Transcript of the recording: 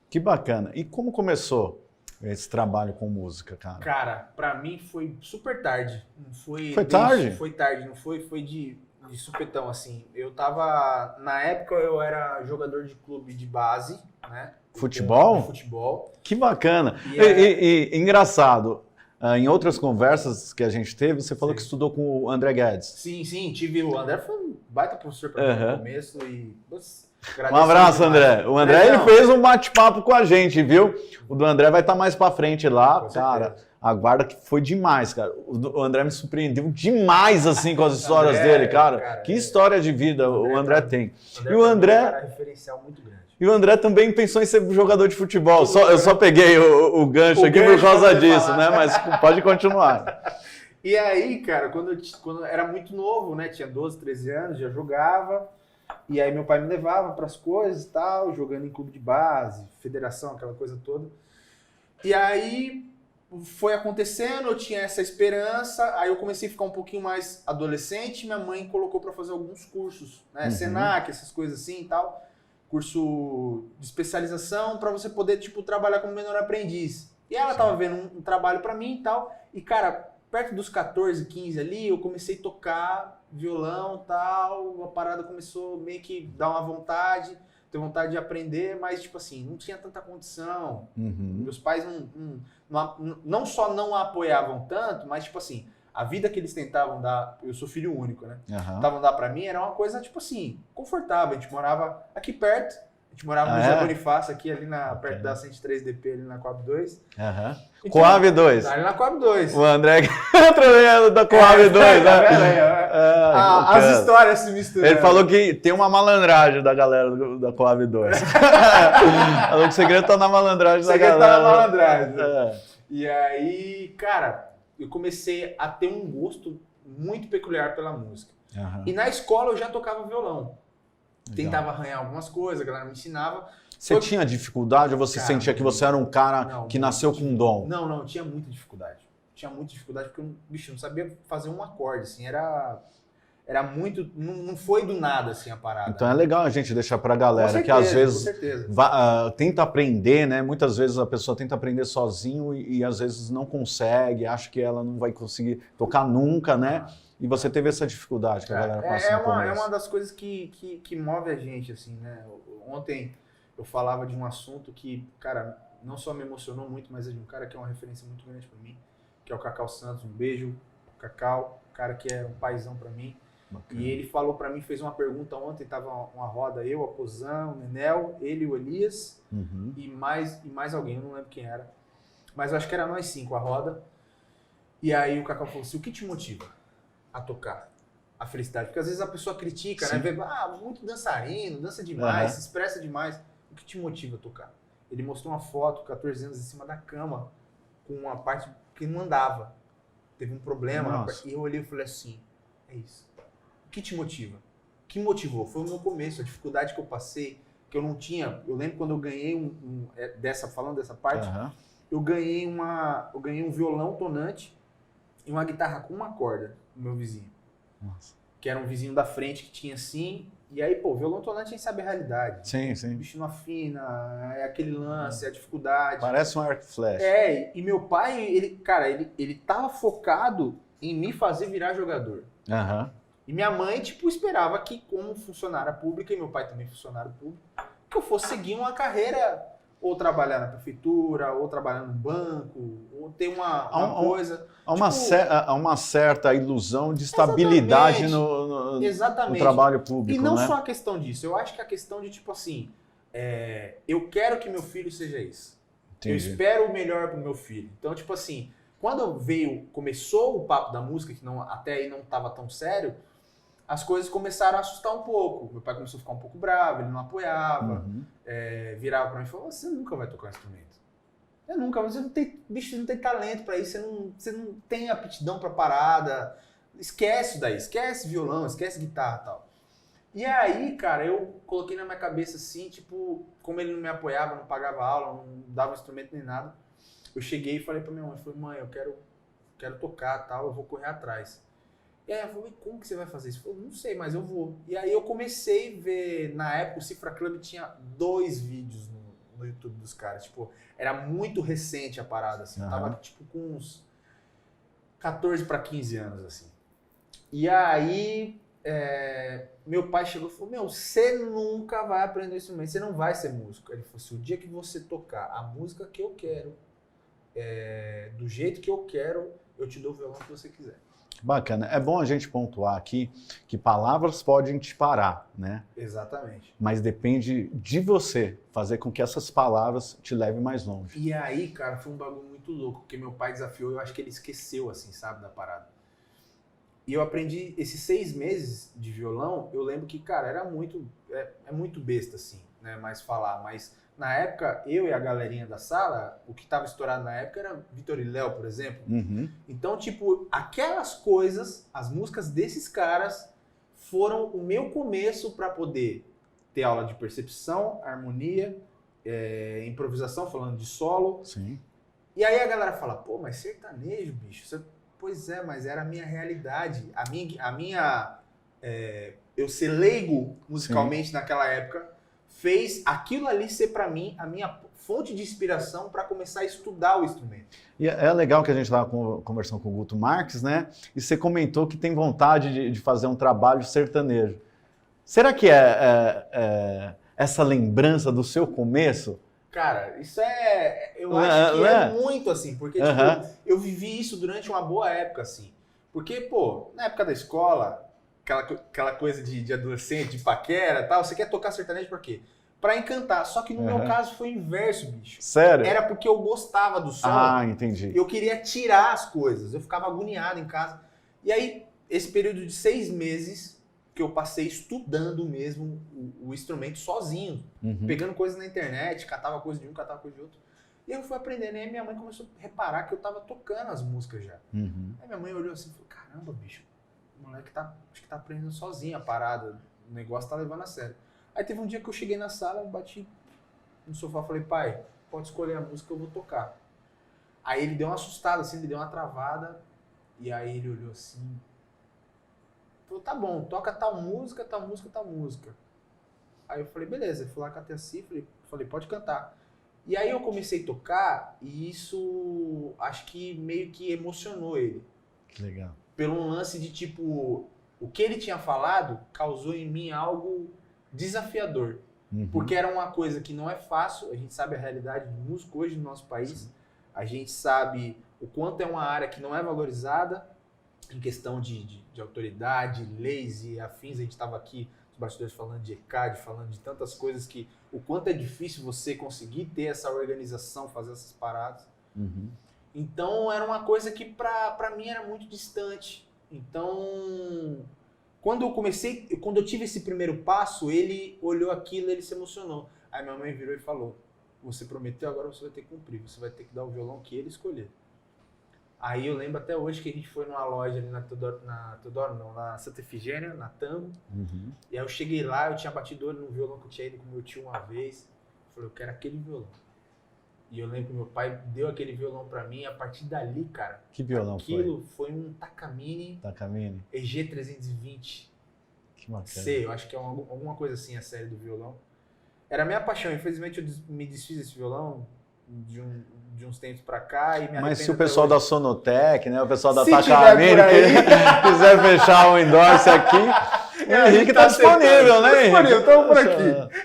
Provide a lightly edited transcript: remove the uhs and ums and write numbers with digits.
Que bacana. E como começou esse trabalho com música, cara? Cara, pra mim foi super tarde. Não foi. Foi tarde? Foi tarde, não foi? Foi de supetão, assim. Eu tava. Na época eu era jogador de clube de base, né? Futebol? De futebol. Que bacana. E Engraçado, em outras conversas que a gente teve, você falou Sim. que estudou com o André Guedes. Sim, tive o André, foi um baita professor pra mim no começo e. Um abraço, André. O André ele fez um bate-papo com a gente, viu? O do André vai estar mais pra frente lá, cara. Aguarda que foi demais, cara. O André me surpreendeu demais, assim, com as histórias dele, cara. Que história de vida o André tem. E o André é um cara referencial muito grande. E o André também pensou em ser jogador de futebol. Eu só peguei o gancho aqui por causa disso, né? Mas pode continuar. E aí, cara, quando eu era muito novo, né? Tinha 12, 13 anos, já jogava. E aí meu pai me levava para as coisas e tal, jogando em clube de base, federação, aquela coisa toda. E aí foi acontecendo, eu tinha essa esperança, aí eu comecei a ficar um pouquinho mais adolescente, minha mãe colocou para fazer alguns cursos, né? Senac, essas coisas assim e tal. Curso de especialização para você poder, tipo, trabalhar como menor aprendiz. E ela tava vendo um trabalho para mim e tal. E, cara, perto dos 14, 15 ali, eu comecei a tocar violão e tal. A parada começou meio que dar uma vontade, ter vontade de aprender, mas, tipo assim, não tinha tanta condição. Meus pais não só não apoiavam tanto, mas, tipo assim, a vida que eles tentavam dar, eu sou filho único, né? Tentavam dar pra mim, era uma coisa, tipo assim, confortável. A gente morava aqui perto, a gente morava no José Bonifácio, aqui ali perto da 103DP, ali na Coab 2. Coab 2. Ali na Coab 2. O André também da Coab 2, né? As histórias se misturam. Ele falou que tem uma malandragem da galera da Coab 2. Falou que o segredo tá na malandragem da galera. O segredo tá na malandragem. E aí, cara, eu comecei a ter um gosto muito peculiar pela música. E na escola eu já tocava violão. Tentava arranhar algumas coisas, a galera me ensinava. Você tinha dificuldade ou você sentia que você era um cara que nasceu com um dom? Não, tinha muita dificuldade. Tinha muita dificuldade porque eu, bicho, não sabia fazer um acorde, assim, era muito, não foi do nada, assim, a parada. Então é legal a gente deixar pra galera que às vezes tenta aprender, né? Muitas vezes a pessoa tenta aprender sozinho e às vezes não consegue, acha que ela não vai conseguir tocar nunca, né? E você teve essa dificuldade que a galera passa no começo. É uma das coisas que move a gente, assim, né? Ontem eu falava de um assunto que, cara, não só me emocionou muito, mas é de um cara que é uma referência muito grande pra mim, que é o Cacau Santos. Um beijo, Cacau, um cara que é um paizão pra mim. Bacana. E ele falou pra mim, fez uma pergunta ontem, tava uma roda, eu, a Pozão, o Nenel, ele e o Elias, e mais alguém, eu não lembro quem era. Mas eu acho que era nós 5 a roda. E aí o Cacau falou assim, o que te motiva a tocar? A felicidade. Porque às vezes a pessoa critica, né? Vê, muito dançarino, dança demais, se expressa demais. O que te motiva a tocar? Ele mostrou uma foto, 14 anos, em cima da cama, com uma parte que não andava. Teve um problema. E eu olhei e falei assim, é isso. O que te motiva? O que motivou? Foi o meu começo, a dificuldade que eu passei, que eu não tinha. Eu lembro quando eu ganhei falando dessa parte, eu ganhei um violão tonante e uma guitarra com uma corda do meu vizinho. Que era um vizinho da frente que tinha assim. E aí, pô, violão tonante a gente sabe a realidade. Sim. O bicho não afina, é aquele lance, é a dificuldade. Parece um arco e flecha. E meu pai, ele tava focado em me fazer virar jogador. E minha mãe, tipo, esperava que, como funcionária pública, e meu pai também funcionário público, que eu fosse seguir uma carreira, ou trabalhar na prefeitura, ou trabalhar no banco, ou ter uma coisa... Há uma certa ilusão de estabilidade no trabalho público, e não né? só a questão disso, eu acho que a questão de, tipo assim, eu quero que meu filho seja isso. Entendi. Eu espero o melhor pro meu filho. Então, tipo assim, quando começou o papo da música, que até aí não estava tão sério, as coisas começaram a assustar um pouco. Meu pai começou a ficar um pouco bravo, ele não apoiava, virava pra mim e falou, você nunca vai tocar instrumento. Eu nunca, você não tem, bicho, não tem talento pra isso, você não tem aptidão pra parada, esquece isso daí, esquece violão, esquece guitarra e tal. E aí, cara, eu coloquei na minha cabeça assim, tipo, como ele não me apoiava, não pagava aula, não dava instrumento nem nada, eu cheguei e falei pra minha mãe, mãe, eu quero tocar tal, eu vou correr atrás. E aí ela falou, e como que você vai fazer isso? Eu falei, não sei, mas eu vou. E aí eu comecei a ver, na época o Cifra Club tinha 2 vídeos no YouTube dos caras. Tipo, era muito recente a parada, assim. Eu tava, tipo, com uns 14 para 15 anos, assim. E aí, meu pai chegou e falou, meu, você nunca vai aprender esse instrumento, você não vai ser músico. Ele falou assim, o dia que você tocar a música que eu quero, do jeito que eu quero, eu te dou o violão que você quiser. Bacana. É bom a gente pontuar aqui que palavras podem te parar, né? Exatamente. Mas depende de você fazer com que essas palavras te levem mais longe. E aí, cara, foi um bagulho muito louco, porque meu pai desafiou, eu acho que ele esqueceu, assim, sabe, da parada. E eu aprendi esses 6 meses de violão, eu lembro que, cara, era muito, é muito besta, assim, né, mais falar, mas na época, eu e a galerinha da sala, o que tava estourado na época era Vitor e Léo, por exemplo. Uhum. Então, tipo, aquelas coisas, as músicas desses caras foram o meu começo para poder ter aula de percepção, harmonia, improvisação, falando de solo. Sim. E aí a galera fala, pô, mas sertanejo, bicho, pois é, mas era a minha realidade. Eu ser leigo musicalmente naquela época fez aquilo ali ser para mim a minha fonte de inspiração para começar a estudar o instrumento. E é legal que a gente estava conversando com o Guto Marques, né? E você comentou que tem vontade de fazer um trabalho sertanejo. Será que essa lembrança do seu começo? Cara, isso eu acho que é muito assim, porque tipo, eu vivi isso durante uma boa época, assim. Porque, pô, na época da escola, aquela coisa de adolescente, de paquera e tal, você quer tocar sertanejo por quê? Pra encantar. Só que no meu caso foi o inverso, bicho. Sério? Era porque eu gostava do som. Ah, entendi. Eu queria tirar as coisas. Eu ficava agoniado em casa. E aí, esse período de 6 meses que eu passei estudando mesmo o instrumento sozinho. Pegando coisas na internet, catava coisa de um, catava coisa de outro. E eu fui aprendendo. E aí minha mãe começou a reparar que eu tava tocando as músicas já. Aí minha mãe olhou assim e falou, caramba, bicho, o moleque acho que tá aprendendo sozinho a parada. O negócio tá levando a sério. Aí teve um dia que eu cheguei na sala, bati no sofá e falei, pai, pode escolher a música que eu vou tocar. Aí ele deu uma assustada, assim, ele deu uma travada. E aí ele olhou assim, falou, tá bom, toca tal música, tal música, tal música. Aí eu falei, beleza. Eu fui lá, catei a cifra, falei, pode cantar. E aí eu comecei a tocar e isso acho que meio que emocionou ele. Que legal. Pelo um lance de tipo, o que ele tinha falado causou em mim algo desafiador. Porque era uma coisa que não é fácil, a gente sabe a realidade do músico hoje no nosso país, sim. A gente sabe o quanto é uma área que não é valorizada em questão de autoridade, leis e afins. A gente estava aqui, os bastidores, falando de ECAD, falando de tantas coisas que o quanto é difícil você conseguir ter essa organização, fazer essas paradas. Então era uma coisa que para mim era muito distante. Então, quando eu tive esse primeiro passo, ele olhou aquilo, ele se emocionou. Aí minha mãe virou e falou, você prometeu, agora você vai ter que cumprir, você vai ter que dar o violão que ele escolher. Aí eu lembro até hoje que a gente foi numa loja ali na Santa Efigênia, na Tango. E aí eu cheguei lá, eu tinha batido olho no violão que eu tinha ido com meu tio uma vez. Eu falei, eu quero aquele violão. E eu lembro que meu pai deu aquele violão pra mim, e a partir dali, cara... Que violão aquilo foi um Takamine EG320. Que bacana. C, eu acho que é alguma coisa assim a série do violão. Era a minha paixão, infelizmente eu me desfiz desse violão de uns tempos pra cá e me Mas se o arrependo pessoal até da hoje. Sonotec, né, o pessoal da Se Takamine, tiver por aí. quiser fechar o endorse aqui, o Henrique tá disponível, né, Henrique? Disponível, estamos por aqui.